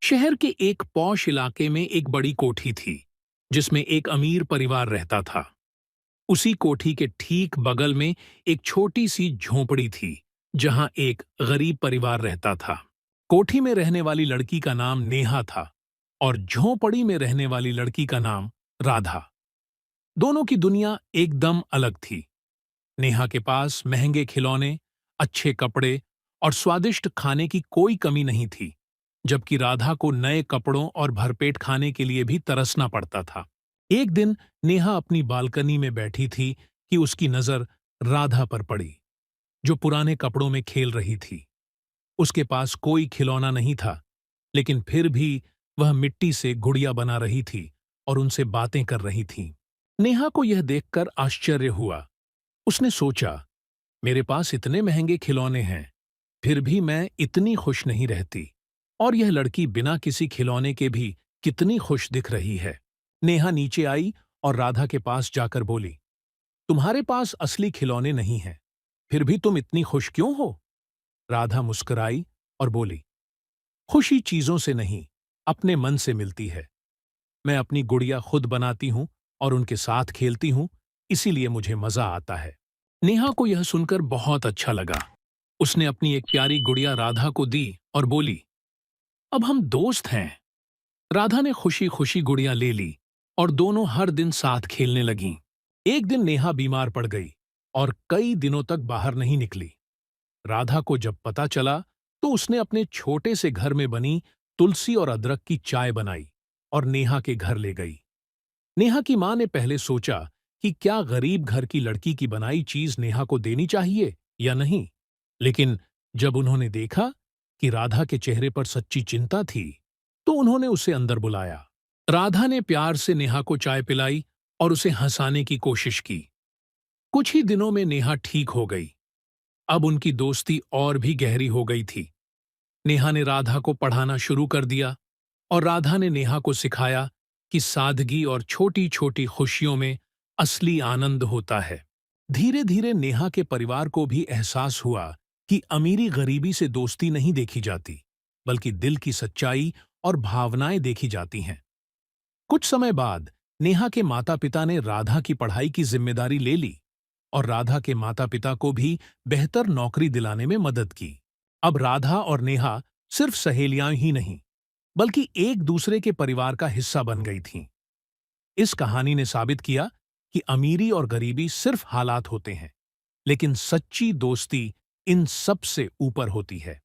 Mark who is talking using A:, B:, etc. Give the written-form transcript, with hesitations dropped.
A: शहर के एक पॉश इलाके में एक बड़ी कोठी थी जिसमें एक अमीर परिवार रहता था। उसी कोठी के ठीक बगल में एक छोटी सी झोंपड़ी थी जहां एक गरीब परिवार रहता था। कोठी में रहने वाली लड़की का नाम नेहा था और झोंपड़ी में रहने वाली लड़की का नाम राधा। दोनों की दुनिया एकदम अलग थी। नेहा के पास महंगे खिलौने, अच्छे कपड़े और स्वादिष्ट खाने की कोई कमी नहीं थी, जबकि राधा को नए कपड़ों और भरपेट खाने के लिए भी तरसना पड़ता था। एक दिन नेहा अपनी बालकनी में बैठी थी कि उसकी नजर राधा पर पड़ी, जो पुराने कपड़ों में खेल रही थी। उसके पास कोई खिलौना नहीं था, लेकिन फिर भी वह मिट्टी से गुड़िया बना रही थी और उनसे बातें कर रही थी। नेहा को यह देखकर आश्चर्य हुआ। उसने सोचा, मेरे पास इतने महंगे खिलौने हैं, फिर भी मैं इतनी खुश नहीं रहती, और यह लड़की बिना किसी खिलौने के भी कितनी खुश दिख रही है। नेहा नीचे आई और राधा के पास जाकर बोली, तुम्हारे पास असली खिलौने नहीं हैं, फिर भी तुम इतनी खुश क्यों हो? राधा मुस्कुराई और बोली, खुशी चीजों से नहीं, अपने मन से मिलती है। मैं अपनी गुड़िया खुद बनाती हूं और उनके साथ खेलती हूं, इसीलिए मुझे मजा आता है। नेहा को यह सुनकर बहुत अच्छा लगा। उसने अपनी एक प्यारी गुड़िया राधा को दी और बोली, अब हम दोस्त हैं। राधा ने खुशी खुशी गुड़िया ले ली और दोनों हर दिन साथ खेलने लगीं। एक दिन नेहा बीमार पड़ गई और कई दिनों तक बाहर नहीं निकली। राधा को जब पता चला तो उसने अपने छोटे से घर में बनी तुलसी और अदरक की चाय बनाई और नेहा के घर ले गई। नेहा की मां ने पहले सोचा कि क्या गरीब घर की लड़की की बनाई चीज नेहा को देनी चाहिए या नहीं, लेकिन जब उन्होंने देखा कि राधा के चेहरे पर सच्ची चिंता थी, तो उन्होंने उसे अंदर बुलाया। राधा ने प्यार से नेहा को चाय पिलाई और उसे हंसाने की कोशिश की। कुछ ही दिनों में नेहा ठीक हो गई। अब उनकी दोस्ती और भी गहरी हो गई थी। नेहा ने राधा को पढ़ाना शुरू कर दिया और राधा ने नेहा को सिखाया कि सादगी और छोटी छोटी खुशियों में असली आनंद होता है। धीरे धीरे नेहा के परिवार को भी एहसास हुआ कि अमीरी गरीबी से दोस्ती नहीं देखी जाती, बल्कि दिल की सच्चाई और भावनाएं देखी जाती हैं। कुछ समय बाद नेहा के माता पिता ने राधा की पढ़ाई की जिम्मेदारी ले ली और राधा के माता पिता को भी बेहतर नौकरी दिलाने में मदद की। अब राधा और नेहा सिर्फ सहेलियां ही नहीं, बल्कि एक दूसरे के परिवार का हिस्सा बन गई थीं। इस कहानी ने साबित किया कि अमीरी और गरीबी सिर्फ हालात होते हैं, लेकिन सच्ची दोस्ती इन सब से ऊपर होती है।